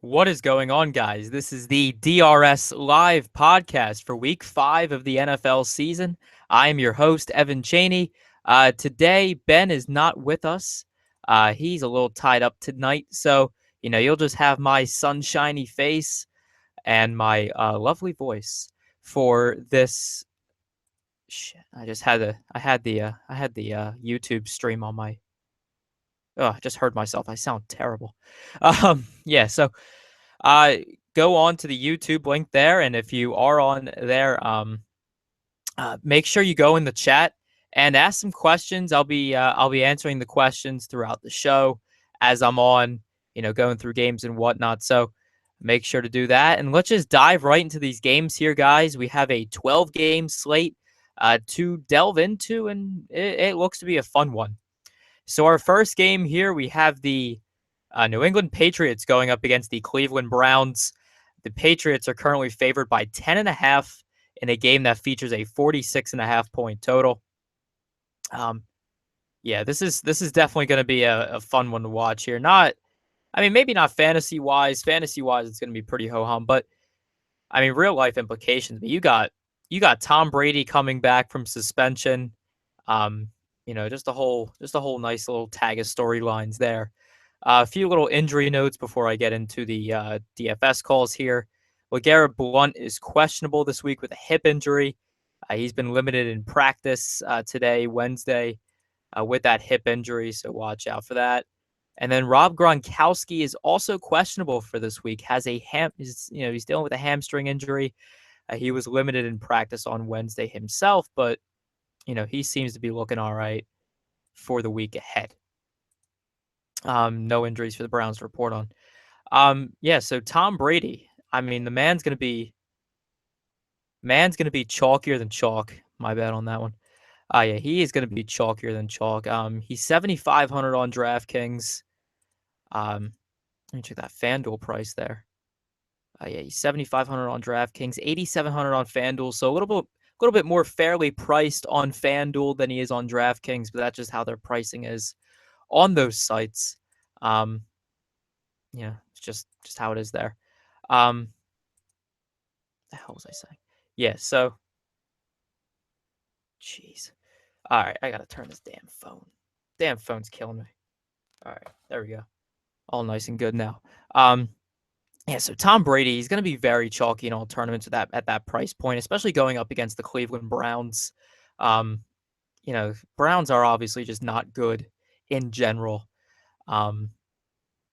What is going on, guys? This is the DRS live podcast for week 5 of the NFL season. I am your host, Evan Cheney. Today, Ben is not with us. He's a little tied up tonight. So, you'll just have my sunshiny face and my lovely voice for this. Shit, I had the YouTube stream on my. Oh, I just heard myself. I sound terrible. Yeah, so uh, go on to the YouTube link there, and if you are on there, make sure you go in the chat and ask some questions. I'll be answering the questions throughout the show as I'm on, going through games and whatnot. So make sure to do that, and let's just dive right into these games here, guys. We have a 12 game slate to delve into, and it looks to be a fun one. So our first game here, we have the New England Patriots going up against the Cleveland Browns. The Patriots are currently favored by 10.5 in a game that features a 46.5 point total. Yeah, this is definitely going to be a fun one to watch here. Maybe not fantasy wise. Fantasy wise, it's going to be pretty ho hum, but real life implications. But you got Tom Brady coming back from suspension. Um, just a whole nice little tag of storylines there. A few little injury notes before I get into the DFS calls here. LeGarrette Blount is questionable this week with a hip injury. He's been limited in practice today, Wednesday, with that hip injury, so watch out for that. And then Rob Gronkowski is also questionable for this week. He's dealing with a hamstring injury. He was limited in practice on Wednesday himself, but he seems to be looking all right for the week ahead. No injuries for the Browns to report on. Yeah, so Tom Brady. The man's gonna be chalkier than chalk. My bad on that one. Yeah, he is gonna be chalkier than chalk. He's 7,500 on DraftKings. Let me check that FanDuel price there. Yeah, he's 7,500 on DraftKings, 8,700 on FanDuel. So a little bit more fairly priced on FanDuel than he is on DraftKings, but that's just how their pricing is on those sites. Um, yeah, it's just how it is there. The hell was I saying? Yeah, so jeez. All right, I gotta turn this damn phone. Damn phone's killing me. All right, there we go. All nice and good now. Yeah, so Tom Brady, he's going to be very chalky in all tournaments at that price point, especially going up against the Cleveland Browns. Um, Browns are obviously just not good in general. Um,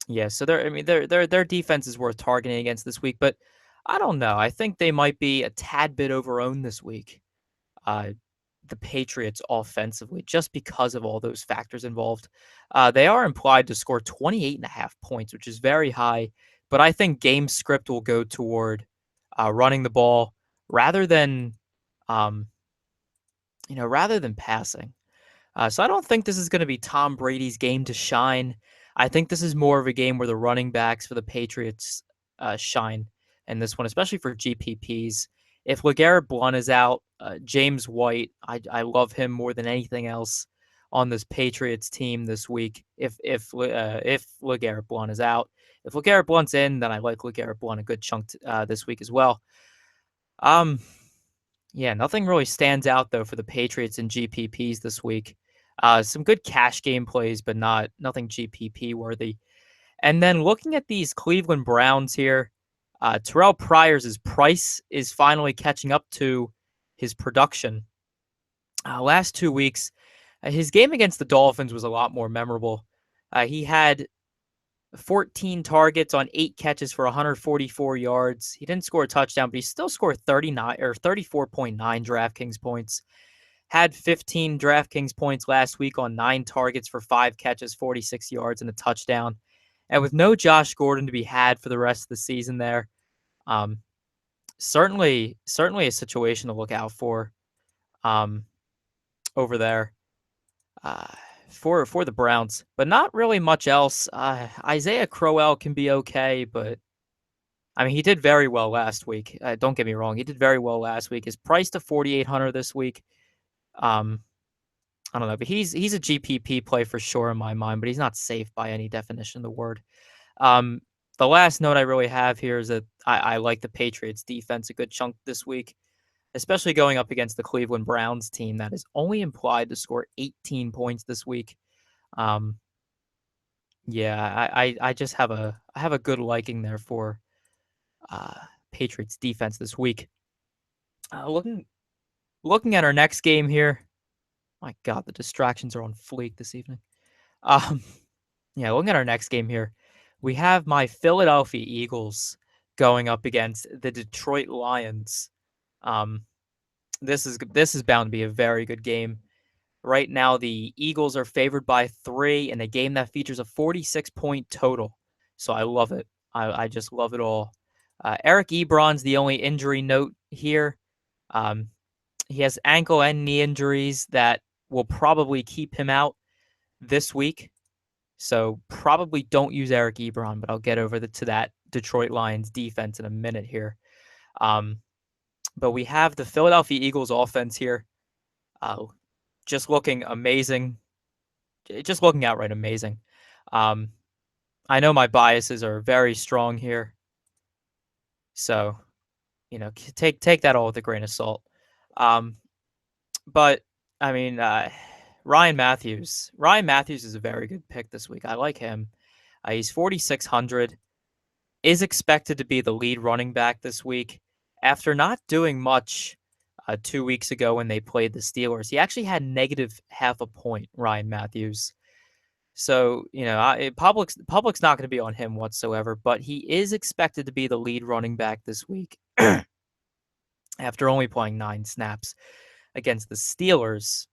yeah, so their defense is worth targeting against this week, but I don't know. I think they might be a tad bit overowned this week. Uh, the Patriots offensively, just because of all those factors involved. They are implied to score 28.5 points, which is very high, but I think game script will go toward running the ball rather than, um, rather than passing. So I don't think this is going to be Tom Brady's game to shine. I think this is more of a game where the running backs for the Patriots shine in this one, especially for GPPs. If LeGarrette Blount is out, James White, I love him more than anything else on this Patriots team this week. If LeGarrette Blount is out, if LeGarrette Blount's in, then I like LeGarrette Blount a good chunk this week as well. Um, yeah, nothing really stands out though for the Patriots and GPPs this week. Some good cash game plays, but nothing GPP worthy. And then looking at these Cleveland Browns here, Terrell Pryor's price is finally catching up to his production. Last 2 weeks, his game against the Dolphins was a lot more memorable. He had 14 targets on 8 catches for 144 yards. He didn't score a touchdown, but he still scored 39 or 34.9 DraftKings points. Had 15 DraftKings points last week on 9 targets for 5 catches, 46 yards, and a touchdown. And with no Josh Gordon to be had for the rest of the season there, um, certainly a situation to look out for um, over there uh, for the Browns, but not really much else. Isaiah Crowell can be okay, but he did very well last week. Don't get me wrong, he did very well last week. His price to 4,800 this week. I don't know, but he's a GPP play for sure in my mind, but he's not safe by any definition of the word. Um, The last note I really have here is that I like the Patriots defense a good chunk this week, especially going up against the Cleveland Browns team that is only implied to score 18 points this week. Um, yeah, I just have a good liking there for uh, Patriots defense this week. Looking at our next game here, my God, the distractions are on fleek this evening. Um, yeah, looking at our next game here, we have my Philadelphia Eagles going up against the Detroit Lions. Um, this is bound to be a very good game. Right now, the Eagles are favored by 3 in a game that features a 46-point total. So I love it. I just love it all. Eric Ebron's the only injury note here. Um, he has ankle and knee injuries that will probably keep him out this week. So probably don't use Eric Ebron, but I'll get over to that Detroit Lions defense in a minute here. But we have the Philadelphia Eagles offense here. Just looking amazing. Just looking outright amazing. Um, I know my biases are very strong here. So, take that all with a grain of salt. But I mean, Ryan Matthews. Ryan Matthews is a very good pick this week. I like him. He's 4,600. Is expected to be the lead running back this week. After not doing much 2 weeks ago when they played the Steelers, he actually had negative half a point, Ryan Matthews. So, public's not going to be on him whatsoever, but he is expected to be the lead running back this week after only playing 9 snaps against the Steelers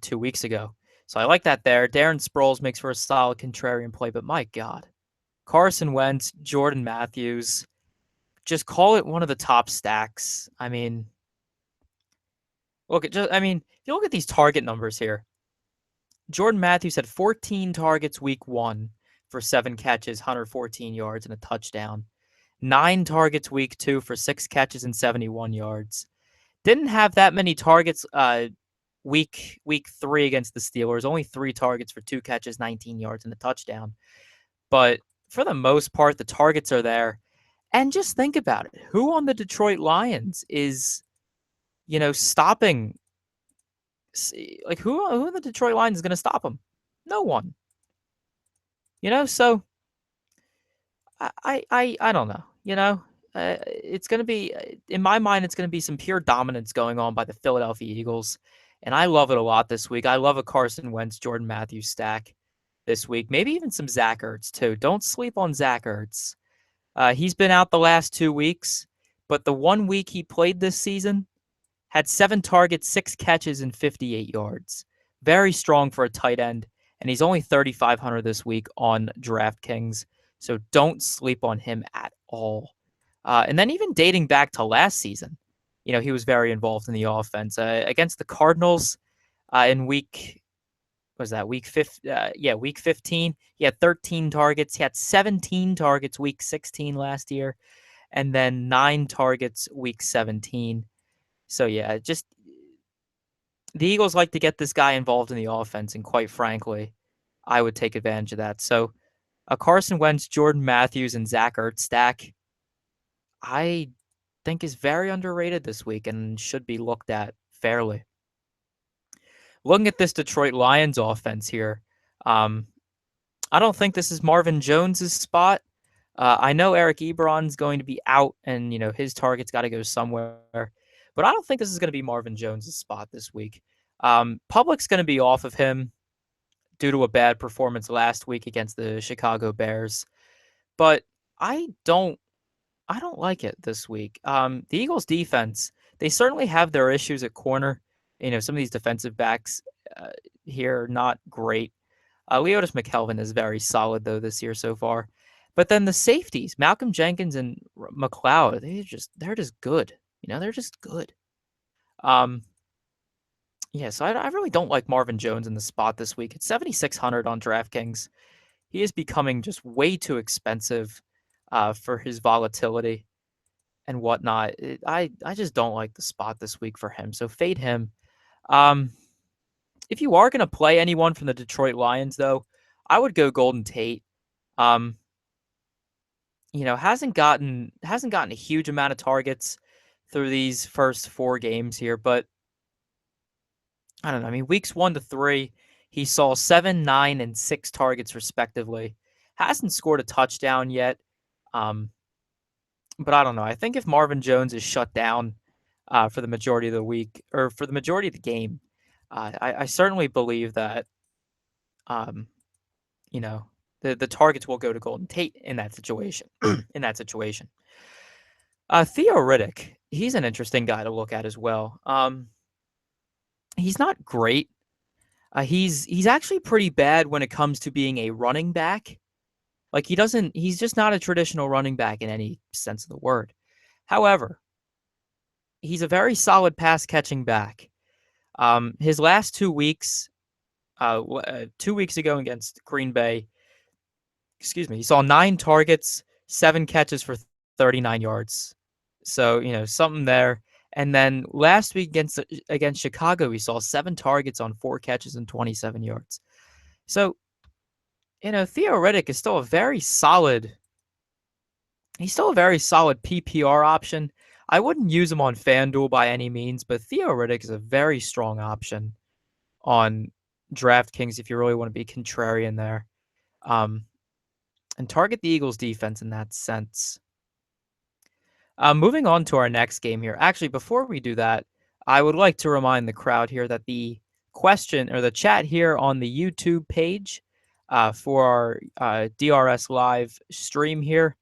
2 weeks ago. So I like that there. Darren Sproles makes for a solid contrarian play, but my God. Carson Wentz, Jordan Matthews, just call it one of the top stacks. I mean, if you look at these target numbers here, Jordan Matthews had 14 targets week 1 for 7 catches, 114 yards, and a touchdown. 9 targets week 2 for 6 catches and 71 yards. Didn't have that many targets week 3 against the Steelers. Only 3 targets for 2 catches, 19 yards, and a touchdown. But for the most part, the targets are there. And just think about it. Who on the Detroit Lions is, stopping? Like, who in the Detroit Lions is going to stop him? No one. So I don't know. It's going to be, in my mind, it's going to be some pure dominance going on by the Philadelphia Eagles. And I love it a lot this week. I love a Carson Wentz, Jordan Matthews stack this week. Maybe even some Zach Ertz, too. Don't sleep on Zach Ertz. He's been out the last 2 weeks, but the 1 week he played this season had 7 targets, 6 catches, and 58 yards. Very strong for a tight end, and he's only 3,500 this week on DraftKings, so don't sleep on him at all. And then even dating back to last season, he was very involved in the offense. Against the Cardinals in week 15, he had 13 targets. He had 17 targets week 16 last year, and then 9 targets week 17. So yeah, just the Eagles like to get this guy involved in the offense, and quite frankly, I would take advantage of that. So a Carson Wentz, Jordan Matthews, and Zach Ertz stack, I think is very underrated this week and should be looked at fairly. Looking at this Detroit Lions offense here, I don't think this is Marvin Jones's spot. I know Eric Ebron's going to be out, and his target's got to go somewhere. But I don't think this is going to be Marvin Jones's spot this week. Public's going to be off of him due to a bad performance last week against the Chicago Bears. But I don't like it this week. The Eagles defense, they certainly have their issues at corner. Some of these defensive backs here are not great. Leotis McKelvin is very solid, though, this year so far. But then the safeties, Malcolm Jenkins and McLeod, they're just good. They're just good. So I really don't like Marvin Jones in the spot this week. It's 7,600 on DraftKings. He is becoming just way too expensive for his volatility and whatnot. I just don't like the spot this week for him. So fade him. If you are going to play anyone from the Detroit Lions, though, I would go Golden Tate. hasn't gotten a huge amount of targets through these first 4 games here, but I don't know. I mean, weeks 1 to 3, he saw 7, 9, and 6 targets respectively. Hasn't scored a touchdown yet. Um, but I don't know. I think if Marvin Jones is shut down for the majority of the week or for the majority of the game, I certainly believe that um, you know the targets will go to Golden Tate in that situation. in that situation, Theo Riddick, he's an interesting guy to look at as well. He's not great. He's actually pretty bad when it comes to being a running back. Like he's just not a traditional running back in any sense of the word. However, he's a very solid pass catching back. His last 2 weeks, 2 weeks ago against Green Bay, he saw 9 targets, 7 catches for 39 yards. So, something there. And then last week against Chicago, he saw 7 targets on 4 catches and 27 yards. So, Theo Riddick is still a very solid. He's still a very solid PPR option. I wouldn't use him on FanDuel by any means, but Theo Riddick is a very strong option on DraftKings if you really want to be contrarian there. And target the Eagles defense in that sense. Moving on to our next game here. Actually, before we do that, I would like to remind the crowd here that the question or the chat here on the YouTube page for our DRS live stream here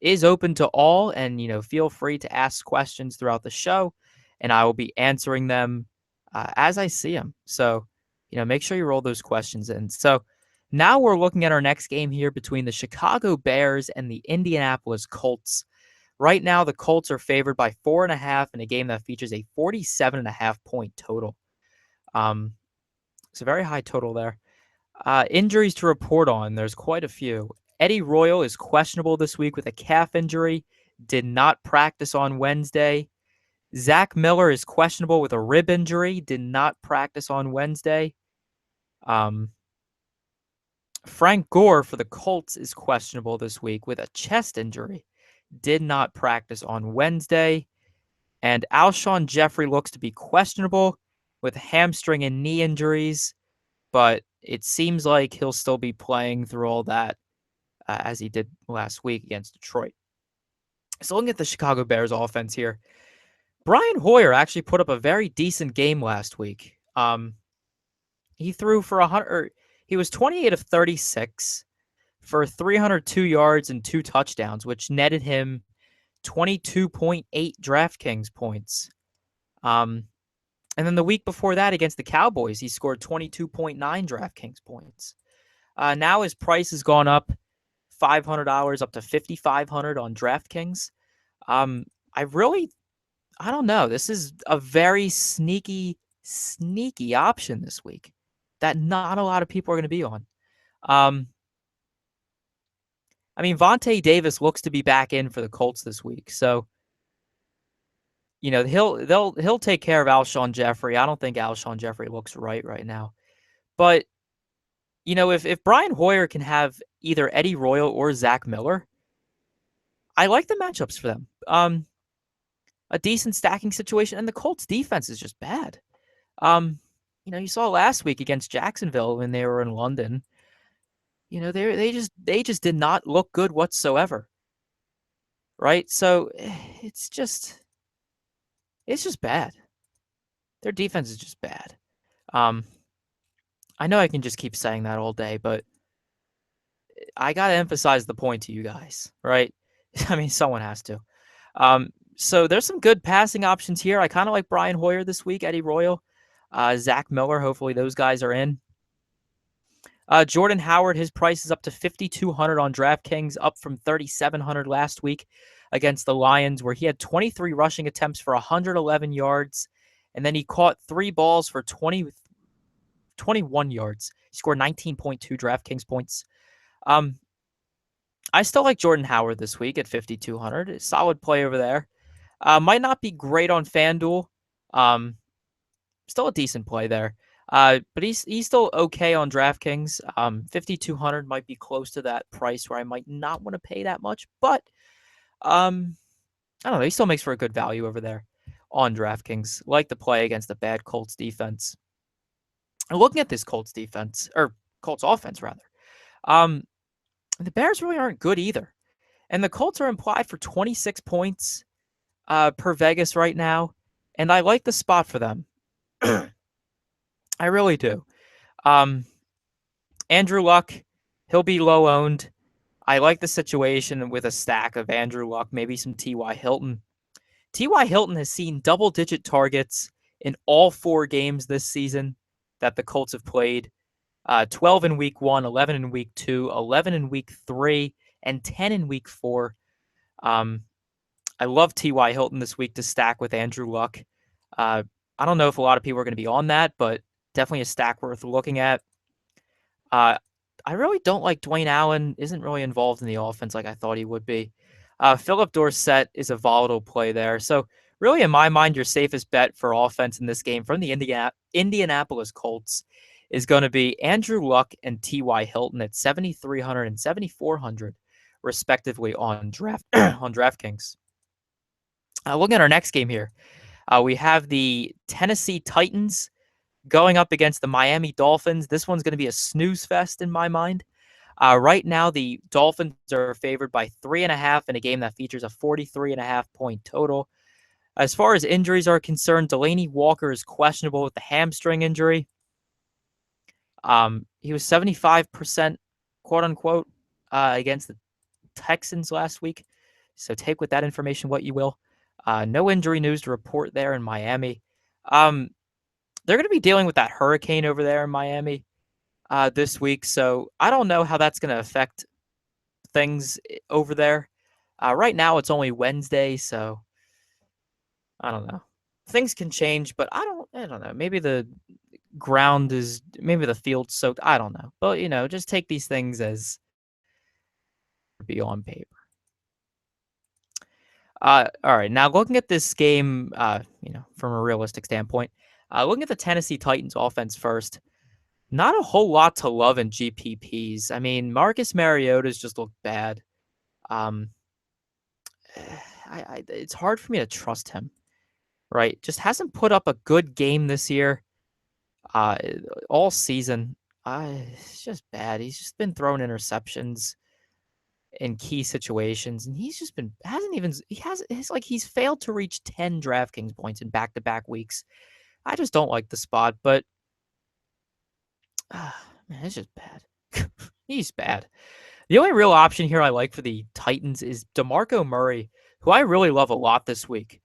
is open to all, and feel free to ask questions throughout the show, and I will be answering them as I see them. So, make sure you roll those questions in. So now we're looking at our next game here between the Chicago Bears and the Indianapolis Colts. Right now, the Colts are favored by 4.5 in a game that features a 47.5 point total. It's a very high total there. Injuries to report on. There's quite a few. Eddie Royal is questionable this week with a calf injury. Did not practice on Wednesday. Zach Miller is questionable with a rib injury. Did not practice on Wednesday. Frank Gore for the Colts is questionable this week with a chest injury. Did not practice on Wednesday. And Alshon Jeffrey looks to be questionable with hamstring and knee injuries, but it seems like he'll still be playing through all that as he did last week against Detroit. So looking at the Chicago Bears offense here, Brian Hoyer actually put up a very decent game last week. He threw for 100. He was 28 of 36 for 302 yards and 2 touchdowns, which netted him 22.8 DraftKings points. And then the week before that against the Cowboys, he scored 22.9 DraftKings points. Now his price has gone up $500 up to $5,500 on DraftKings. I don't know. This is a very sneaky option this week that not a lot of people are going to be on. I mean, Vontae Davis looks to be back in for the Colts this week, so he'll take care of Alshon Jeffrey. I don't think Alshon Jeffrey looks right now, but if Brian Hoyer can have either Eddie Royal or Zach Miller, I like the matchups for them. A decent stacking situation, and the Colts defense is just bad. You saw last week against Jacksonville when they were in London. They just did not look good whatsoever. Right? So it's just bad. Their defense is just bad. I know I can just keep saying that all day, but I got to emphasize the point to you guys, right? I mean, someone has to. So there's some good passing options here. I kind of like Brian Hoyer this week, Eddie Royal, Zach Miller. Hopefully those guys are in. Jordan Howard, his price is up to $5,200 on DraftKings, up from $3,700 last week against the Lions, where he had 23 rushing attempts for 111 yards, and then he caught 3 balls for 21 yards. He scored 19.2 DraftKings points. I still like Jordan Howard this week at $5,200. Solid play over there. Might not be great on FanDuel. Still a decent play there. But he's still okay on DraftKings. 5,200 might be close to that price where I might not want to pay that much, but I don't know. He still makes for a good value over there on DraftKings. Like the play against the bad Colts defense. And looking at this Colts defense, or Colts offense rather, um, the Bears really aren't good either. And the Colts are implied for 26 points per Vegas right now, and I like the spot for them. I really do. Andrew Luck, he'll be low owned. I like the situation with a stack of Andrew Luck, maybe some T.Y. Hilton. T.Y. Hilton has seen double-digit targets in all 4 games this season that the Colts have played. 12 in week 1, 11 in week 2, 11 in week 3, and 10 in week 4. I love T.Y. Hilton this week to stack with Andrew Luck. I don't know if a lot of people are going to be on that, but definitely a stack worth looking at. I really don't like Dwayne Allen. Isn't really involved in the offense like I thought he would be. Philip Dorsett is a volatile play there. So really, in my mind, your safest bet for offense in this game from the Indianapolis Colts is going to be Andrew Luck and T.Y. Hilton at 7,300 and 7,400, respectively, on DraftKings. Looking at our next game here, we have the Tennessee Titans going up against the Miami Dolphins. This one's going to be a snooze fest in my mind. Right now, the Dolphins are favored by 3.5 in a game that features a 43.5 point total. As far as injuries are concerned, Delaney Walker is questionable with the hamstring injury. He was 75%, quote unquote, against the Texans last week. So take with that information what you will. No injury news to report there in Miami. They're going to be dealing with that hurricane over there in Miami this week. So I don't know how that's going to affect things over there. Right now, it's only Wednesday, so I don't know. Things can change, but I don't know. Maybe the maybe the field's soaked. I don't know. But, just take these things as be on paper. All right. Now, looking at this game, from a realistic standpoint, looking at the Tennessee Titans offense first, not a whole lot to love in GPPs. I mean, Marcus Mariota's just looked bad. It's hard for me to trust him, right? Just hasn't put up a good game this year, all season. It's just bad. He's just been throwing interceptions in key situations, and he's failed to reach 10 DraftKings points in back-to-back weeks. I just don't like the spot, but man, it's just bad. He's bad. The only real option here I like for the Titans is DeMarco Murray, who I really love a lot this week.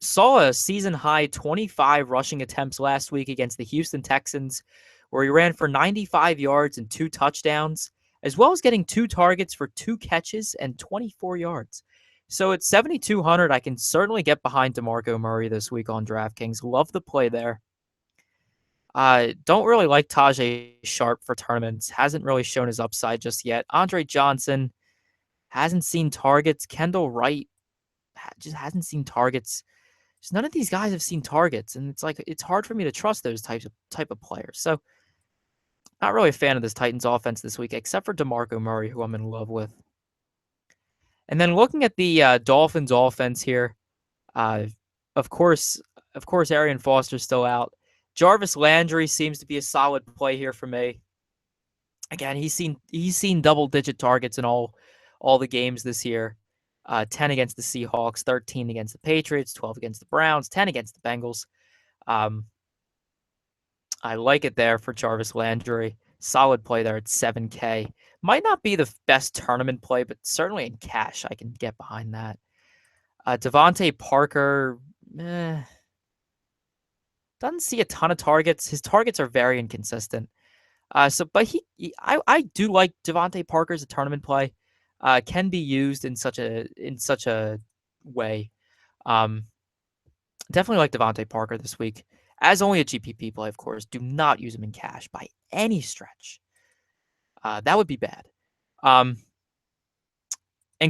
Saw a season-high 25 rushing attempts last week against the Houston Texans, where he ran for 95 yards and 2 touchdowns, as well as getting 2 targets for 2 catches and 24 yards. So at 7,200, I can certainly get behind DeMarco Murray this week on DraftKings. Love the play there. Don't really like Tajay Sharp for tournaments. Hasn't really shown his upside just yet. Andre Johnson hasn't seen targets. Kendall Wright just hasn't seen targets. Just none of these guys have seen targets, and it's hard for me to trust those type of players. So, not really a fan of this Titans offense this week, except for DeMarco Murray, who I'm in love with. And then looking at the Dolphins offense here, of course, Arian Foster's still out. Jarvis Landry seems to be a solid play here for me. Again, he's seen double-digit targets in all the games this year. 10 against the Seahawks, 13 against the Patriots, 12 against the Browns, 10 against the Bengals. I like it there for Jarvis Landry. Solid play there at 7K. Might not be the best tournament play, but certainly in cash, I can get behind that. Devontae Parker, doesn't see a ton of targets. His targets are very inconsistent. But I do like Devontae Parker as a tournament play. Can be used in such a way. Definitely like Devontae Parker this week. As only a GPP play, of course. Do not use him in cash by any stretch. That would be bad. And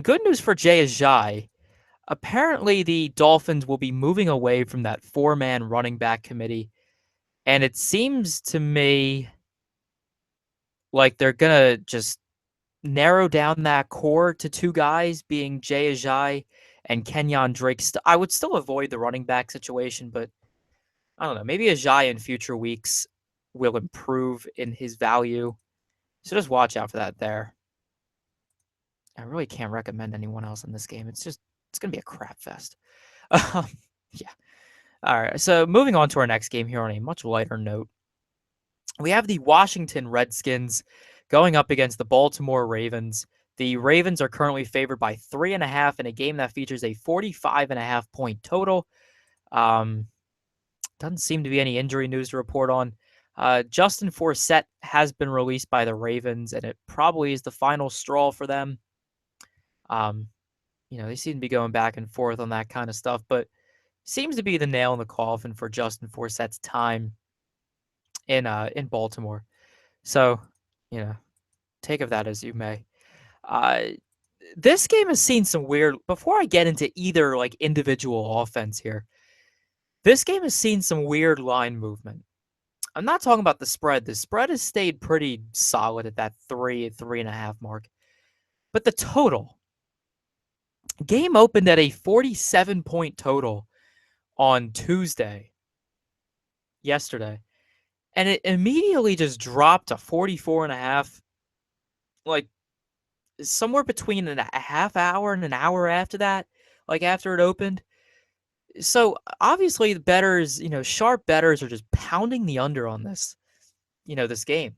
good news for Jay Ajayi. Apparently, the Dolphins will be moving away from that 4-man running back committee And it seems to me like they're gonna just narrow down that core to two guys, being Jay Ajayi and Kenyon Drake. I would still avoid the running back situation, but I don't know. Maybe Ajayi in future weeks will improve in his value. So just watch out for that there. I really can't recommend anyone else in this game. It's going to be a crap fest. Yeah. All right. So moving on to our next game here on a much lighter note. We have the Washington Redskins going up against the Baltimore Ravens. The Ravens are currently favored by 3.5 in a game that features a 45.5 point total. Doesn't seem to be any injury news to report on. Justin Forsett has been released by the Ravens, and it probably is the final straw for them. They seem to be going back and forth on that kind of stuff, but seems to be the nail in the coffin for Justin Forsett's time in Baltimore. So, take of that as you may. This game has seen some weird. Before I get into either like individual offense here, this game has seen some weird line movement. I'm not talking about the spread. The spread has stayed pretty solid at that 3.5 mark. But the total, game opened at a 47 point total on Tuesday, yesterday. And it immediately just dropped to 44.5, like somewhere between a half hour and an hour after that, like after it opened. So obviously the bettors, sharp bettors are just pounding the under on this, this game.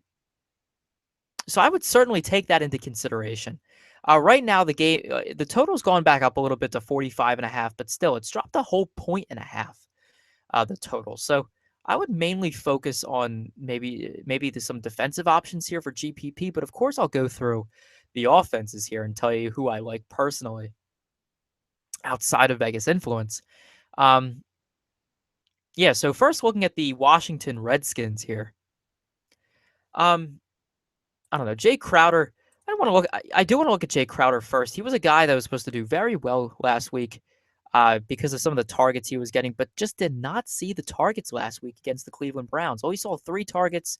So I would certainly take that into consideration. Right now, the game, the total's gone back up a little bit to 45.5, but still, it's dropped a whole 1.5, the total. So I would mainly focus on maybe some defensive options here for GPP, but of course I'll go through the offenses here and tell you who I like personally outside of Vegas influence. Yeah, so first looking at the Washington Redskins here. I don't know, Jay Crowder. I do want to look at Jay Crowder first. He was a guy that was supposed to do very well last week because of some of the targets he was getting, but just did not see the targets last week against the Cleveland Browns. Only saw 3 targets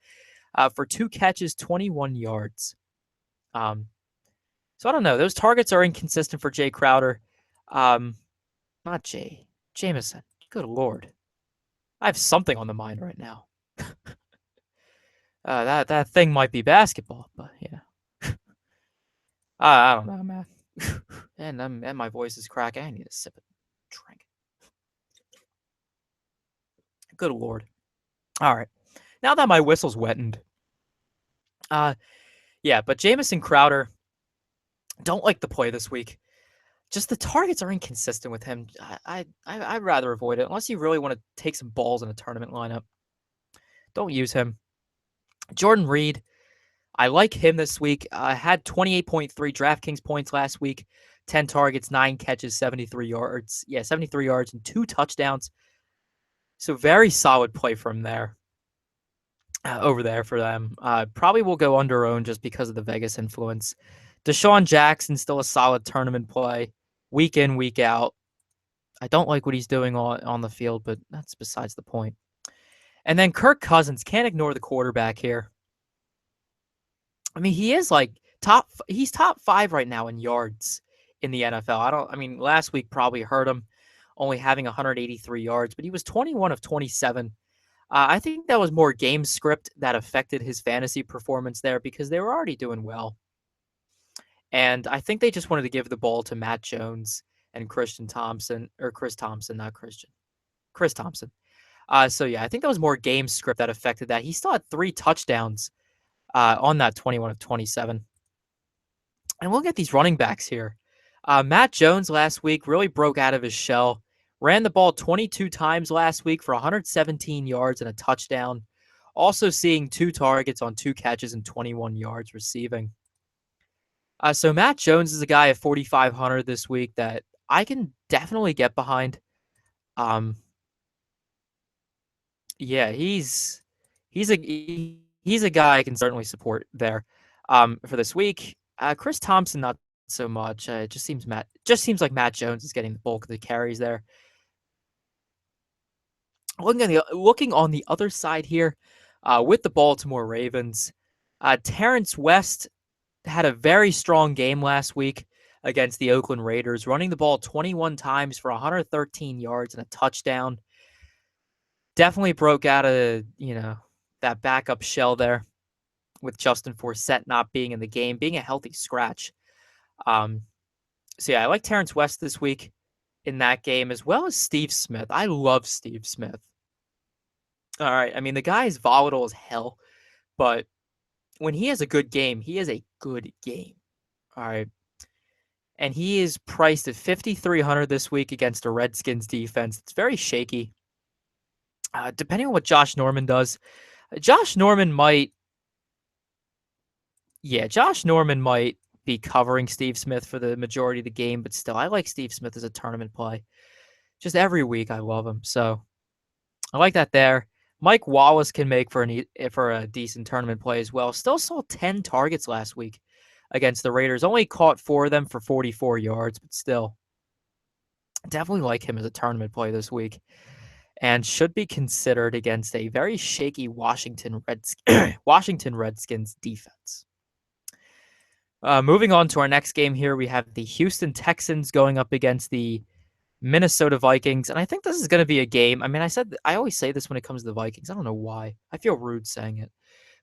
for 2 catches, 21 yards. So I don't know. Those targets are inconsistent for Jay Crowder. Not Jameson. Good Lord. I have something on the mind right now. That thing might be basketball, but yeah. I don't know, man. and my voice is cracking. I need a sip of drink. Good Lord. All right. Now that my whistle's wetted. Yeah, but Jamison Crowder, don't like the play this week. Just the targets are inconsistent with him. I'd rather avoid it unless you really want to take some balls in a tournament lineup. Don't use him. Jordan Reed, I like him this week. Had 28.3 DraftKings points last week. 10 targets, 9 catches, 73 yards. Yeah, 73 yards and 2 touchdowns. So very solid play from there. Over there for them. Probably will go under own just because of the Vegas influence. Deshaun Jackson, still a solid tournament play. Week in, week out. I don't like what he's doing on the field, but that's besides the point. And then Kirk Cousins, can't ignore the quarterback here. I mean, he is like he's top 5 right now in yards in the NFL. Last week probably hurt him, only having 183 yards, but he was 21 of 27. I think that was more game script that affected his fantasy performance there because they were already doing well. And I think they just wanted to give the ball to Matt Jones and Chris Thompson. So yeah, I think that was more game script that affected that. He still had 3 touchdowns on that 21 of 27. And we'll get these running backs here. Matt Jones last week really broke out of his shell. Ran the ball 22 times last week for 117 yards and a touchdown. Also seeing 2 targets on 2 catches and 21 yards receiving. So Matt Jones is a guy at 4,500 this week that I can definitely get behind. Yeah, he's a guy I can certainly support there. For this week, Chris Thompson not so much. It just seems like Matt Jones is getting the bulk of the carries there. Looking on the other side here, with the Baltimore Ravens, Terrence West had a very strong game last week against the Oakland Raiders, running the ball 21 times for 113 yards and a touchdown. Definitely broke out of, that backup shell there with Justin Forsett not being in the game, being a healthy scratch. So yeah, I like Terrence West this week in that game, as well as Steve Smith. I love Steve Smith. All right. I mean, the guy is volatile as hell, but when he has a good game, he has a good game. All right. And he is priced at 5,300 this week against a Redskins defense. It's very shaky. Depending on what Josh Norman does, Josh Norman might be covering Steve Smith for the majority of the game, but still, I like Steve Smith as a tournament play. Just every week, I love him. So I like that there. Mike Wallace can make for a decent tournament play as well. Still saw 10 targets last week against the Raiders. Only caught 4 of them for 44 yards, but still, definitely like him as a tournament play this week, and should be considered against a very shaky Washington Redskins defense. Moving on to our next game here, we have the Houston Texans going up against the Minnesota Vikings, and I think this is going to be a game. I mean, I always say this when it comes to the Vikings. I don't know why. I feel rude saying it.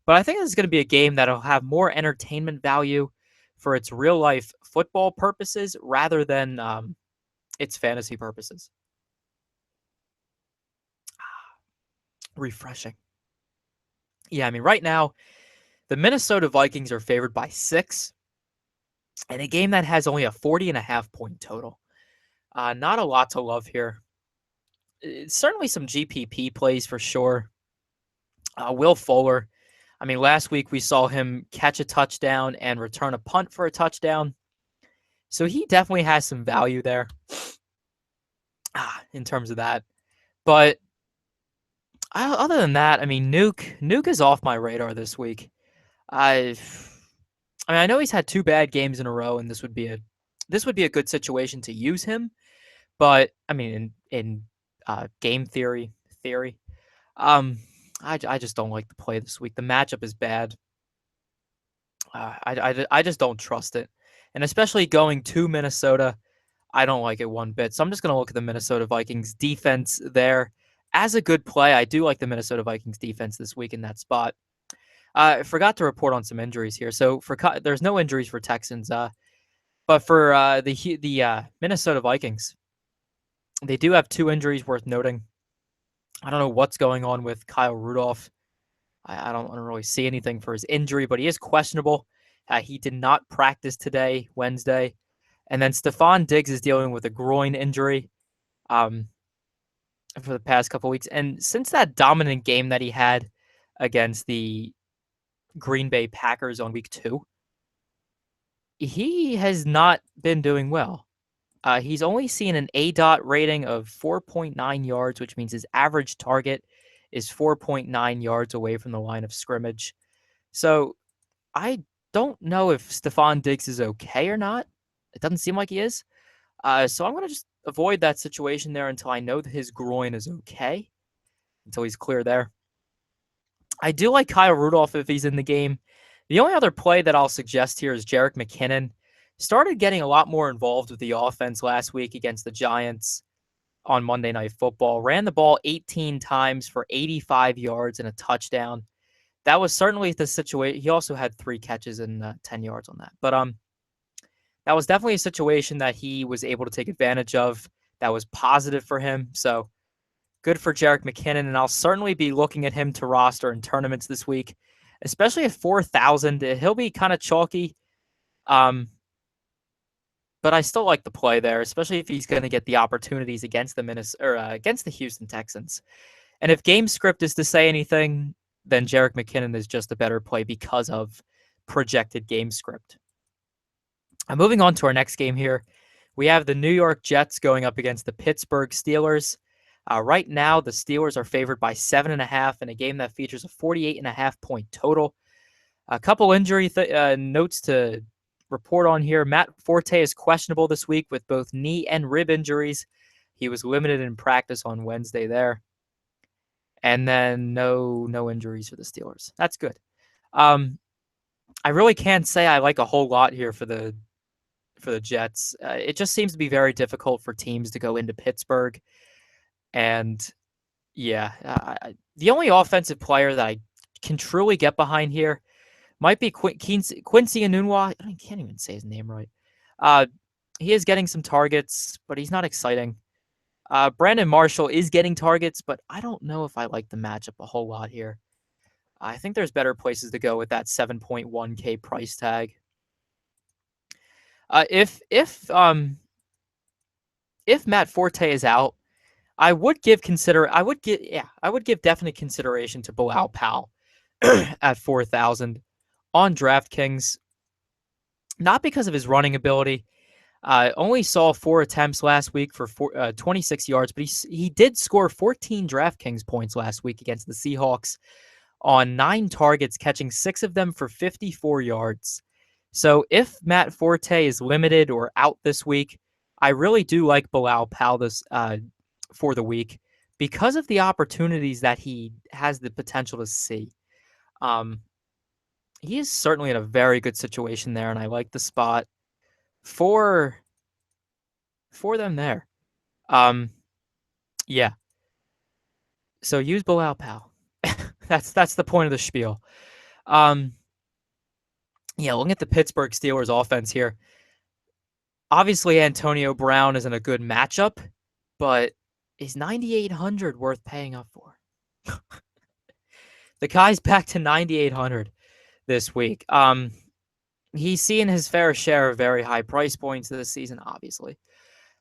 But I think this is going to be a game that'll have more entertainment value for its real-life football purposes rather than its fantasy purposes. Refreshing. Yeah, I mean, right now, the Minnesota Vikings are favored by 6 in a game that has only a 40.5 point total. Not a lot to love here. Certainly some GPP plays for sure. Will Fuller. I mean, last week we saw him catch a touchdown and return a punt for a touchdown. So he definitely has some value there in terms of that. But other than that, I mean, Nuke is off my radar this week. I know he's had 2 bad games in a row, and this would be a good situation to use him. But I mean, in game theory, I just don't like the play this week. The matchup is bad. I just don't trust it, and especially going to Minnesota, I don't like it one bit. So I'm just gonna look at the Minnesota Vikings defense there as a good play. I do like the Minnesota Vikings defense this week in that spot. I forgot to report on some injuries here. So there's no injuries for Texans, but for the Minnesota Vikings, they do have 2 injuries worth noting. I don't know what's going on with Kyle Rudolph. I don't really see anything for his injury, but he is questionable. He did not practice today, Wednesday. And then Stephon Diggs is dealing with a groin injury for the past couple weeks. And since that dominant game that he had against the Green Bay Packers on week 2, he has not been doing well. He's only seen an ADOT rating of 4.9 yards, which means his average target is 4.9 yards away from the line of scrimmage. So I don't know if Stephon Diggs is okay or not. It doesn't seem like he is. So I'm going to just avoid that situation there until I know that his groin is okay, until he's clear there. I do like Kyle Rudolph if he's in the game. The only other play that I'll suggest here is Jerick McKinnon. Started getting a lot more involved with the offense last week against the Giants on Monday Night Football. Ran the ball 18 times for 85 yards and a touchdown. That was certainly the situation. He also had 3 catches and 10 yards on that. But that was definitely a situation that he was able to take advantage of. That was positive for him. So good for Jerick McKinnon, and I'll certainly be looking at him to roster in tournaments this week, especially at 4,000. He'll be kind of chalky. But I still like the play there, especially if he's going to get the opportunities against against the Houston Texans. And if game script is to say anything, then Jerick McKinnon is just a better play because of projected game script. Moving on to our next game here, we have the New York Jets going up against the Pittsburgh Steelers. Right now, the Steelers are favored by 7.5 in a game that features a 48.5 point total. A couple injury notes to report on here. Matt Forte is questionable this week with both knee and rib injuries. He was limited in practice on Wednesday there. And then no injuries for the Steelers. That's good. I really can't say I like a whole lot here for the Jets. It just seems to be very difficult for teams to go into Pittsburgh. And yeah, the only offensive player that I can truly get behind here might be Quincy Enunwa. I can't even say his name right. He is getting some targets, but he's not exciting. Brandon Marshall is getting targets, but I don't know if I like the matchup a whole lot here. I think there's better places to go with that 7.1K price tag. If Matt Forte is out, I would give definite consideration to Bilal Powell at 4,000 on DraftKings. Not because of his running ability. Only saw 4 attempts last week for 26 yards, but he did score 14 DraftKings points last week against the Seahawks on 9 targets, catching 6 of them for 54 yards. So if Matt Forte is limited or out this week, I really do like Bilal Powell for the week because of the opportunities that he has the potential to see. He is certainly in a very good situation there, and I like the spot for them there. Yeah. So use Bilal Powell. That's the point of the spiel. Yeah, looking at the Pittsburgh Steelers offense here. Obviously, Antonio Brown isn't a good matchup, but is 9,800 worth paying up for? The guy's back to 9,800 this week. He's seen his fair share of very high price points this season, obviously.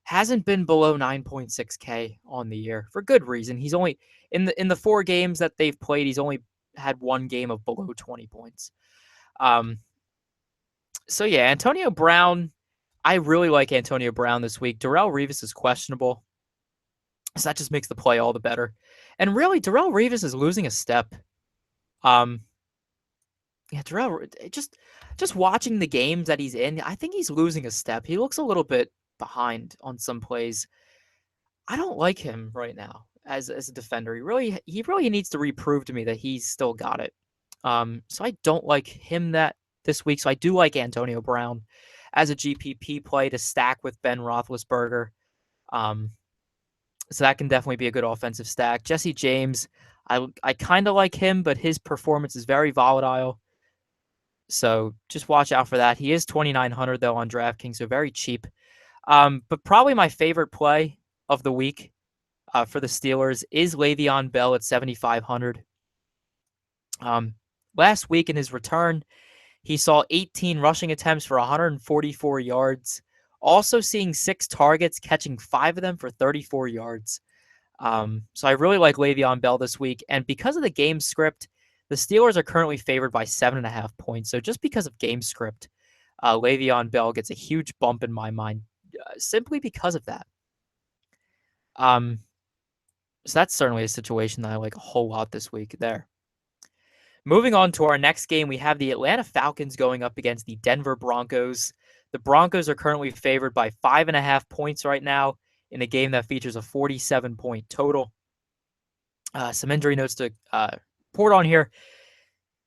Hasn't been below 9.6K on the year for good reason. He's only in the 4 games that they've played, he's only had 1 game of below 20 points. So yeah, Antonio Brown, I really like Antonio Brown this week. Darrelle Revis is questionable, so that just makes the play all the better. And really, Darrelle Revis is losing a step. Yeah, Darrelle, just watching the games that he's in, I think he's losing a step. He looks a little bit behind on some plays. I don't like him right now as a defender. He really needs to reprove to me that he's still got it. So I don't like him this week. So I do like Antonio Brown as a GPP play to stack with Ben Roethlisberger. So that can definitely be a good offensive stack. Jesse James, I kind of like him, but his performance is very volatile. So just watch out for that. He is 2,900 though on DraftKings, so very cheap. But probably my favorite play of the week for the Steelers is Le'Veon Bell at 7,500. Last week in his return, he saw 18 rushing attempts for 144 yards. Also seeing 6 targets, catching 5 of them for 34 yards. So I really like Le'Veon Bell this week. And because of the game script, the Steelers are currently favored by 7.5 points. So just because of game script, Le'Veon Bell gets a huge bump in my mind simply because of that. So that's certainly a situation that I like a whole lot this week there. Moving on to our next game, we have the Atlanta Falcons going up against the Denver Broncos. The Broncos are currently favored by 5.5 points right now in a game that features a 47-point total. Some injury notes to report on here.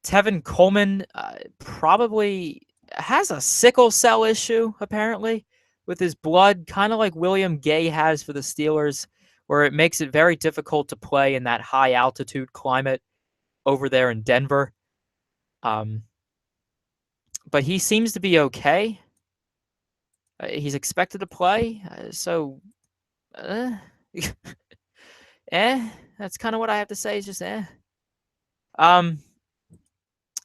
Tevin Coleman probably has a sickle cell issue, apparently, with his blood, kind of like William Gay has for the Steelers, where it makes it very difficult to play in that high-altitude climate over there in Denver. But he seems to be okay. He's expected to play, so that's kind of what I have to say. Is just yeah,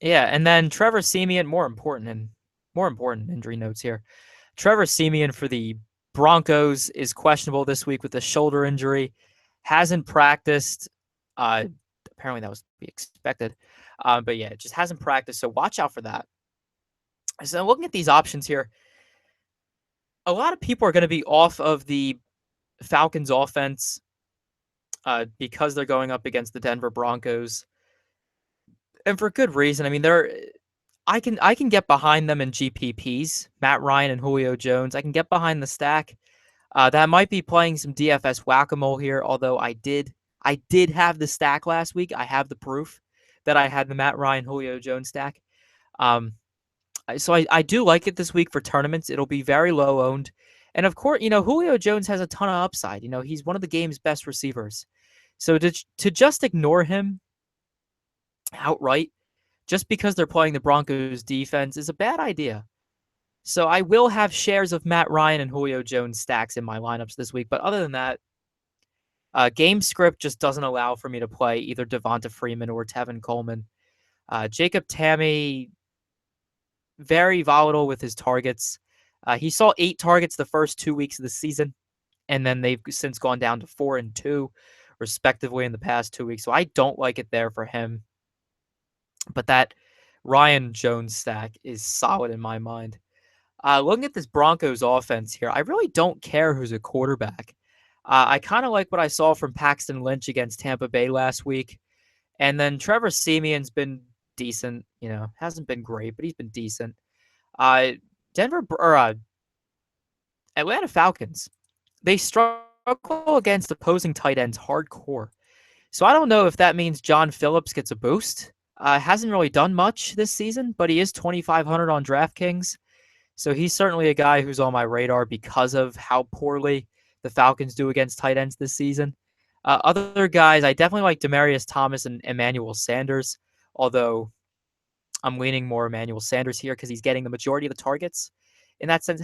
and then Trevor Siemian, more important injury notes here. Trevor Siemian for the Broncos is questionable this week with a shoulder injury. Hasn't practiced. Apparently that was to be expected. But yeah, it just hasn't practiced, so watch out for that. So looking at these options here, a lot of people are going to be off of the Falcons offense because they're going up against the Denver Broncos. And for good reason. I mean, I can get behind them in GPPs, Matt Ryan and Julio Jones. I can get behind the stack. That might be playing some DFS whack-a-mole here, although I did I did have the stack last week. I have the proof that I had the Matt Ryan Julio Jones stack. Um, so I do like it this week for tournaments. It'll be very low owned. And of course, Julio Jones has a ton of upside. He's one of the game's best receivers. So to just ignore him outright just because they're playing the Broncos defense is a bad idea. So I will have shares of Matt Ryan and Julio Jones stacks in my lineups this week. But other than that, game script just doesn't allow for me to play either Devonta Freeman or Tevin Coleman. Jacob Tamme, very volatile with his targets. He saw 8 targets the first 2 weeks of the season, and then they've since gone down to 4 and 2, respectively, in the past 2 weeks. So I don't like it there for him. But that Ryan Jones stack is solid in my mind. Looking at this Broncos offense here, I really don't care who's a quarterback. I kind of like what I saw from Paxton Lynch against Tampa Bay last week. And then Trevor Siemian's been decent. Hasn't been great, but he's been decent. Atlanta Falcons, they struggle against opposing tight ends hardcore. So I don't know if that means John Phillips gets a boost. Hasn't really done much this season, but he is 2,500 on DraftKings. So he's certainly a guy who's on my radar because of how poorly the Falcons do against tight ends this season. Other guys, I definitely like Demaryius Thomas and Emmanuel Sanders, although I'm leaning more Emmanuel Sanders here because he's getting the majority of the targets. In that sense,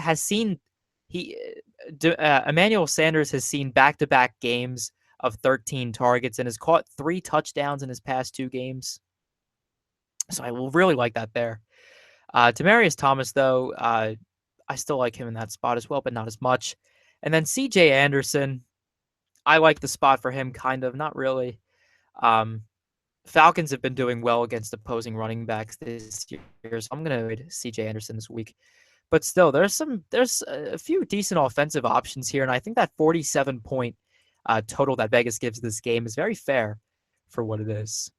Emmanuel Sanders has seen back-to-back games of 13 targets and has caught 3 touchdowns in his past 2 games. So I will really like that there. Demaryius Thomas, though, I still like him in that spot as well, but not as much. And then C.J. Anderson, I like the spot for him, kind of, not really. Falcons have been doing well against opposing running backs this year, so I'm going to avoid C.J. Anderson this week. But still, there's a few decent offensive options here, and I think that 47-point total that Vegas gives this game is very fair for what it is.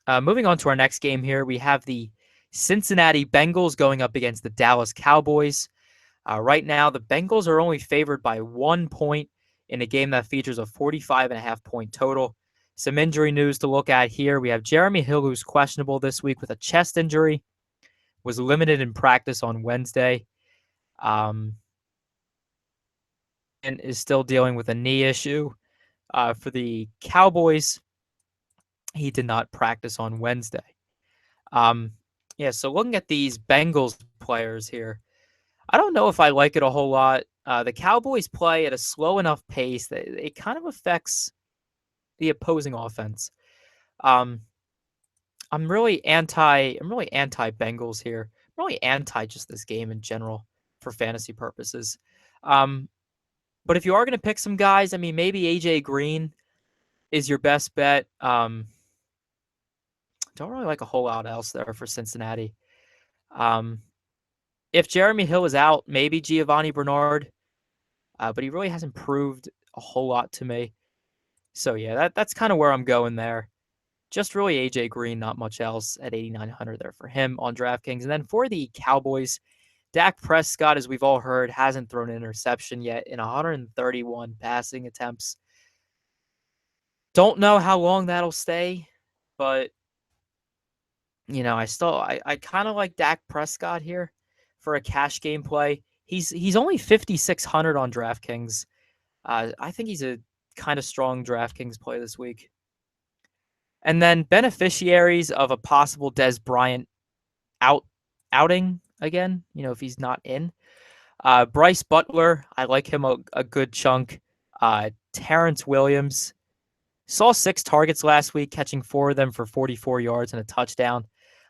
Moving on to our next game here, we have the Cincinnati Bengals going up against the Dallas Cowboys. Right now, the Bengals are only favored by 1 point in a game that features a 45.5-point total. Some injury news to look at here. We have Jeremy Hill, who's questionable this week with a chest injury, was limited in practice on Wednesday, and is still dealing with a knee issue. For the Cowboys, he did not practice on Wednesday. So looking at these Bengals players here, I don't know if I like it a whole lot. The Cowboys play at a slow enough pace that it kind of affects the opposing offense. I'm really anti Bengals here. I'm really anti just this game in general for fantasy purposes. But if you are going to pick some guys, I mean, maybe AJ Green is your best bet. Don't really like a whole lot else there for Cincinnati. If Jeremy Hill is out, maybe Giovanni Bernard, but he really hasn't proved a whole lot to me. So yeah, that's kind of where I'm going there. Just really AJ Green, not much else at 8,900 there for him on DraftKings. And then for the Cowboys, Dak Prescott, as we've all heard, hasn't thrown an interception yet in 131 passing attempts. Don't know how long that'll stay, but I kind of like Dak Prescott here for a cash game play. He's only 5,600 on DraftKings. I think he's a kind of strong DraftKings play this week. And then beneficiaries of a possible Des Bryant outing again, if he's not in. Bryce Butler, I like him a good chunk. Terrence Williams, saw 6 targets last week, catching 4 of them for 44 yards and a touchdown.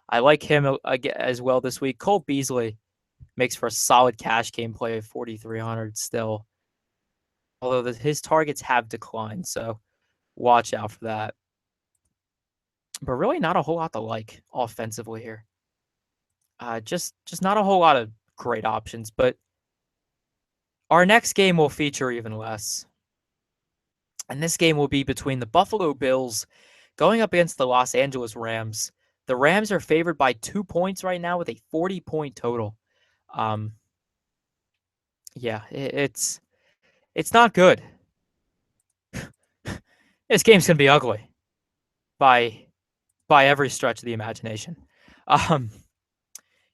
I like him as well this week. Cole Beasley makes for a solid cash game play of 4,300 still. Although his targets have declined, so watch out for that. But really not a whole lot to like offensively here. Just not a whole lot of great options, but our next game will feature even less. And this game will be between the Buffalo Bills going up against the Los Angeles Rams. The Rams are favored by 2 points right now with a 40-point total. It's not good. This game's gonna be ugly by every stretch of the imagination. Um,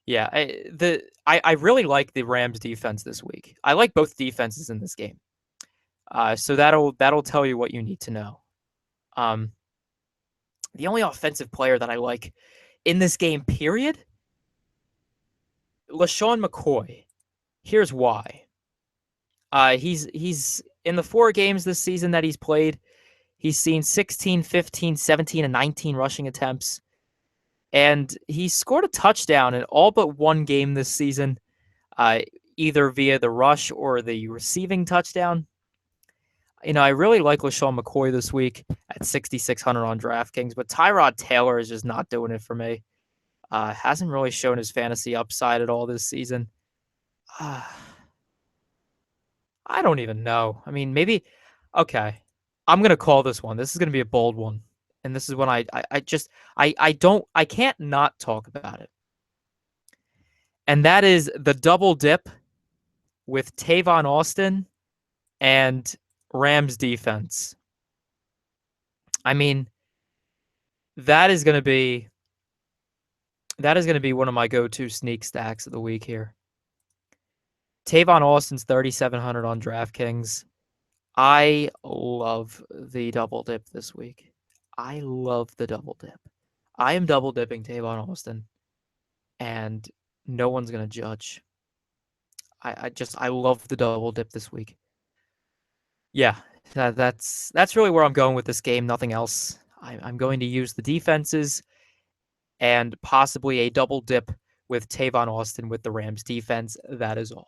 yeah, I really like the Rams defense this week. I like both defenses in this game. So that'll tell you what you need to know. Um, the only offensive player that I like in this game, period, LaShawn McCoy. Here's why. He's in the 4 games this season that he's played, he's seen 16, 15, 17, and 19 rushing attempts. And he scored a touchdown in all but one game this season, either via the rush or the receiving touchdown. I really like LaShawn McCoy this week at 6,600 on DraftKings, but Tyrod Taylor is just not doing it for me. Hasn't really shown his fantasy upside at all this season. I don't even know. I mean, maybe. Okay, I'm gonna call this one. This is gonna be a bold one, and this is when I can't not talk about it, and that is the double dip with Tavon Austin and Rams defense. I mean, that is gonna be one of my go-to sneak stacks of the week here. Tavon Austin's 3,700 on DraftKings. I love the double dip this week. I love the double dip. I am double dipping Tavon Austin, and no one's gonna judge. I love the double dip this week. Yeah, that's really where I'm going with this game. Nothing else. I'm going to use the defenses and possibly a double dip with Tavon Austin with the Rams defense. That is all.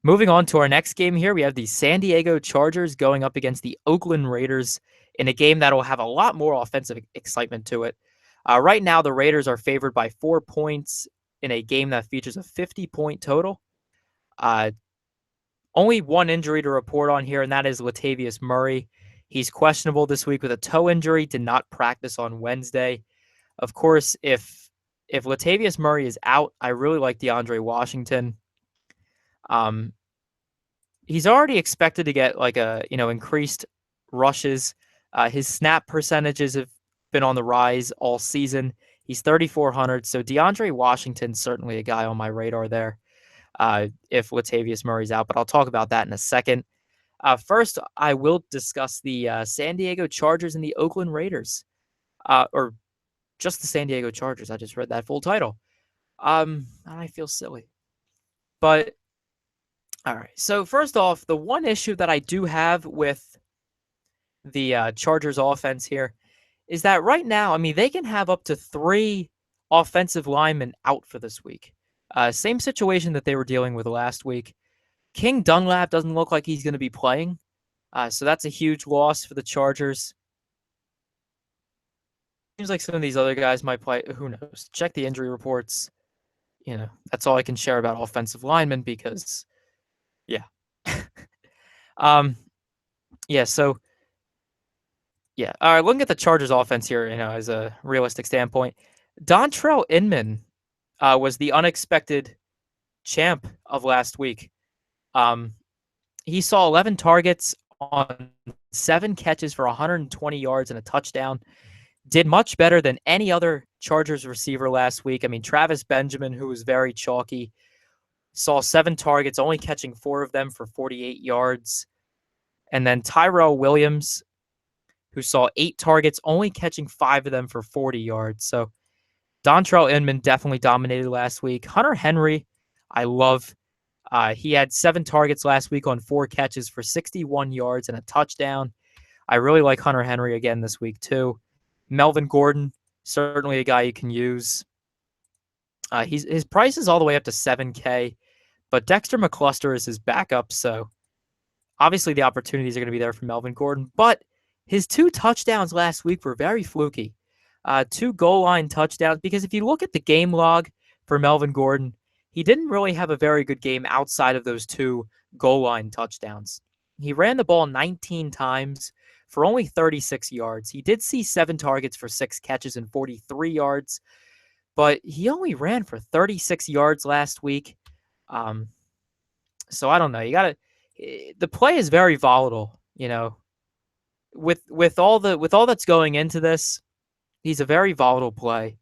Moving on to our next game here, we have the San Diego Chargers going up against the Oakland Raiders in a game that will have a lot more offensive excitement to it. Right now, the Raiders are favored by 4 points in a game that features a 50-point total. Only one injury to report on here, and that is Latavius Murray. He's questionable this week with a toe injury, did not practice on Wednesday. Of course, if Latavius Murray is out, I really like DeAndre Washington. He's already expected to get increased rushes. His snap percentages have been on the rise all season. He's 3,400, so DeAndre Washington's certainly a guy on my radar there if Latavius Murray's out, but I'll talk about that in a second. First, I will discuss the San Diego Chargers and the Oakland Raiders, or just the San Diego Chargers. I just read that full title. And I feel silly. But, all right. So, first off, the one issue that I do have with the Chargers offense here is that right now, I mean, they can have up to 3 offensive linemen out for this week. Same situation that they were dealing with last week. King Dunlap doesn't look like he's going to be playing, so that's a huge loss for the Chargers. Seems like some of these other guys might play. Who knows? Check the injury reports. That's all I can share about offensive linemen because, yeah. Yeah, so, yeah. All right, looking at the Chargers offense here, as a realistic standpoint, Dontrell Inman was the unexpected champ of last week. He saw 11 targets on 7 catches for 120 yards and a touchdown. Did much better than any other Chargers receiver last week. I mean, Travis Benjamin, who was very chalky, saw 7 targets, only catching 4 of them for 48 yards. And then Tyrell Williams, who saw 8 targets, only catching 5 of them for 40 yards. So Dontrell Inman definitely dominated last week. Hunter Henry, I love. He had 7 targets last week on 4 catches for 61 yards and a touchdown. I really like Hunter Henry again this week too. Melvin Gordon, certainly a guy you can use. His price is all the way up to $7K, but Dexter McCluster is his backup, so obviously the opportunities are going to be there for Melvin Gordon. But his 2 touchdowns last week were very fluky. 2 goal line touchdowns, because if you look at the game log for Melvin Gordon, he didn't really have a very good game outside of those 2 goal line touchdowns. He ran the ball 19 times for only 36 yards. He did see 7 targets for 6 catches and 43 yards, but he only ran for 36 yards last week. So I don't know. The play is very volatile, with all that's going into this, he's a very volatile play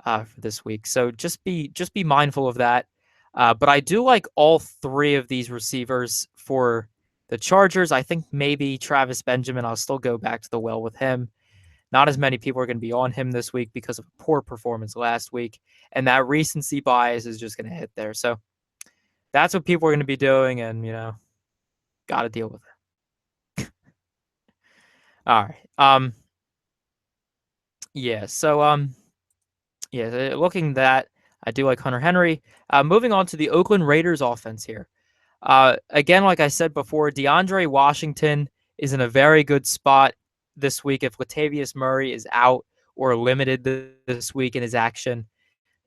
for this week. So just be mindful of that. But I do like all three of these receivers for the Chargers. I think maybe Travis Benjamin. I'll still go back to the well with him. Not as many people are going to be on him this week because of a poor performance last week, and that recency bias is just going to hit there. So that's what people are going to be doing, and got to deal with it. All right. Yeah. So yeah. Looking that, I do like Hunter Henry. Moving on to the Oakland Raiders offense here. Again, like I said before, DeAndre Washington is in a very good spot this week if Latavius Murray is out or limited this week in his action.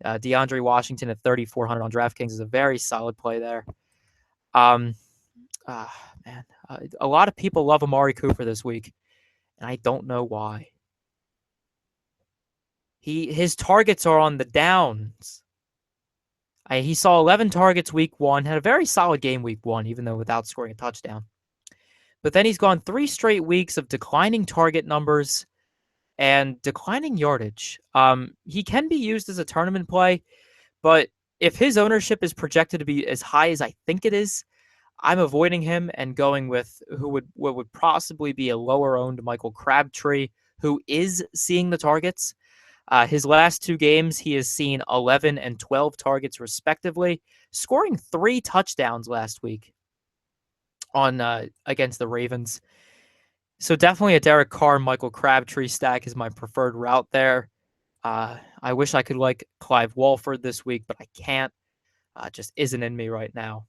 DeAndre Washington at 3,400 on DraftKings is a very solid play there. Man, a lot of people love Amari Cooper this week, and I don't know why. His targets are on the downs. He saw 11 targets week 1, had a very solid game week 1, even though without scoring a touchdown. But then he's gone 3 straight weeks of declining target numbers and declining yardage. He can be used as a tournament play, but if his ownership is projected to be as high as I think it is, I'm avoiding him and going with what would possibly be a lower owned Michael Crabtree, who is seeing the targets. His last 2 games, he has seen 11 and 12 targets respectively, scoring 3 touchdowns last week on against the Ravens. So definitely a Derek Carr, Michael Crabtree stack is my preferred route there. I wish I could like Clive Walford this week, but I can't. Just isn't in me right now.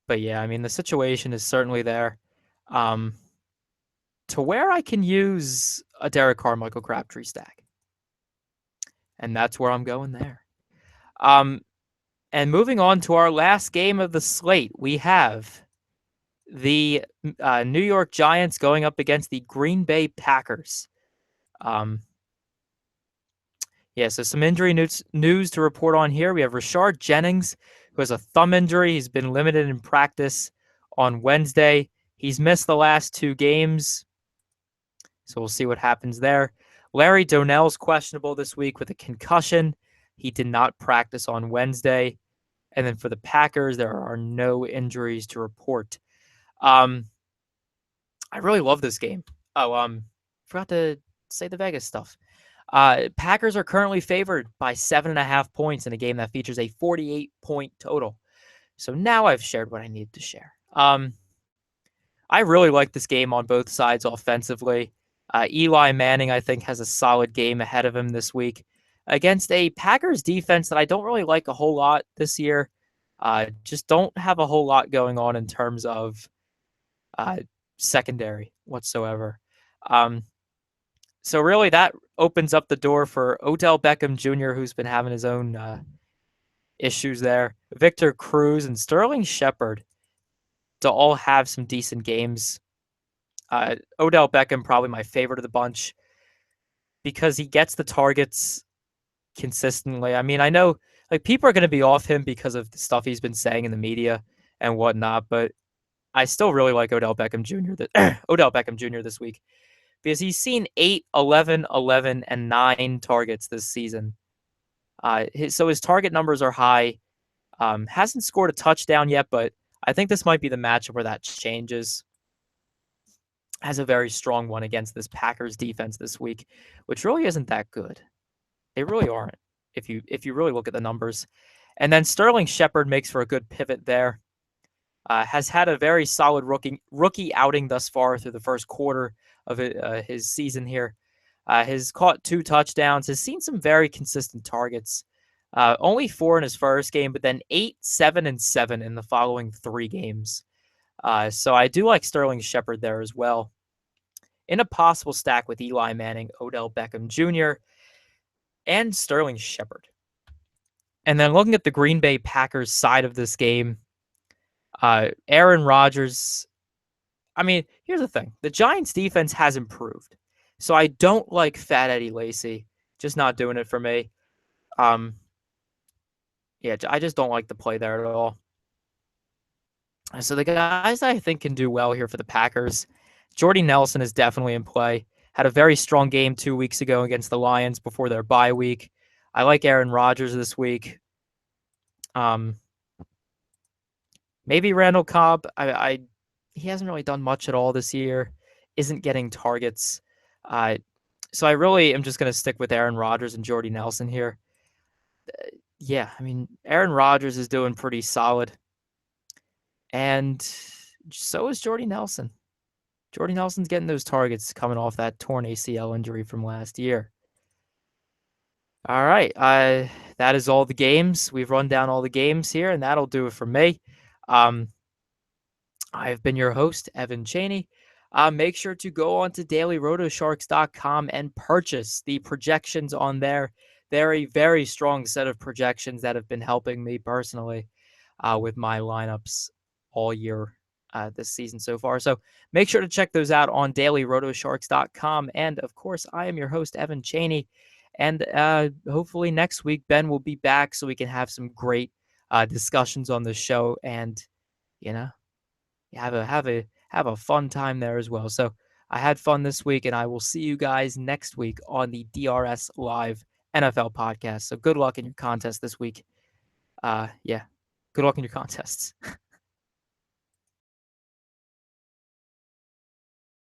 But yeah, I mean, the situation is certainly there to where I can use a Derek Carr, Michael Crabtree stack. And that's where I'm going there. And moving on to our last game of the slate, we have the New York Giants going up against the Green Bay Packers. Yeah, so some injury news to report on here. We have Rashard Jennings, who has a thumb injury. He's been limited in practice on Wednesday. He's missed the last 2 games, so we'll see what happens there. Larry Donnell's questionable this week with a concussion. He did not practice on Wednesday. And then for the Packers, there are no injuries to report. I really love this game. Forgot to say the Vegas stuff. Packers are currently favored by 7.5 points in a game that features a 48-point total. So now I've shared what I needed to share. I really like this game on both sides offensively. Eli Manning, I think, has a solid game ahead of him this week against a Packers defense that I don't really like a whole lot this year. Just don't have a whole lot going on in terms of secondary whatsoever. So really that opens up the door for Odell Beckham Jr., who's been having his own issues there. Victor Cruz and Sterling Shepard to all have some decent games. Odell Beckham, probably my favorite of the bunch because he gets the targets consistently. I mean, I know like people are going to be off him because of the stuff he's been saying in the media and whatnot, but I still really like Odell Beckham Jr. Odell Beckham Jr. this week because he's seen 8, 11, 11, and 9 targets this season. So his target numbers are high. Hasn't scored a touchdown yet, but I think this might be the matchup where that changes. Has a very strong one against this Packers defense this week, which really isn't that good. They really aren't if you really look at the numbers. And then Sterling Shepard makes for a good pivot there. Has had a very solid rookie outing thus far through the first quarter of his season here. Has caught 2 touchdowns, has seen some very consistent targets. Only 4 in his first game, but then 8, 7, and 7 in the following 3 games. So I do like Sterling Shepard there as well. In a possible stack with Eli Manning, Odell Beckham Jr., and Sterling Shepard. And then looking at the Green Bay Packers side of this game, Aaron Rodgers. I mean, here's the thing. The Giants defense has improved. So I don't like Fat Eddie Lacy. Just not doing it for me. Yeah, I just don't like the play there at all. So the guys I think can do well here for the Packers Jordy Nelson is definitely in play. Had a very strong game 2 weeks ago against the Lions before their bye week. I like Aaron Rodgers this week. Maybe Randall Cobb. He hasn't really done much at all this year. Isn't getting targets. So I really am just going to stick with Aaron Rodgers and Jordy Nelson here. Yeah, I mean, Aaron Rodgers is doing pretty solid. And so is Jordy Nelson. Jordy Nelson's getting those targets coming off that torn ACL injury from last year. All right. That is all the games. We've run down all the games here, and that'll do it for me. I've been your host, Evan Cheney. Make sure to go on to dailyrotosharks.com and purchase the projections on there. They're a very strong set of projections that have been helping me personally with my lineups all year this season so far. So make sure to check those out on dailyrotosharks.com. And of course, I am your host, Evan Cheney. And hopefully next week, Ben will be back so we can have some great discussions on the show and, have a fun time there as well. So I had fun this week, and I will see you guys next week on the DRS Live NFL podcast. So good luck in your contest this week. Good luck in your contests.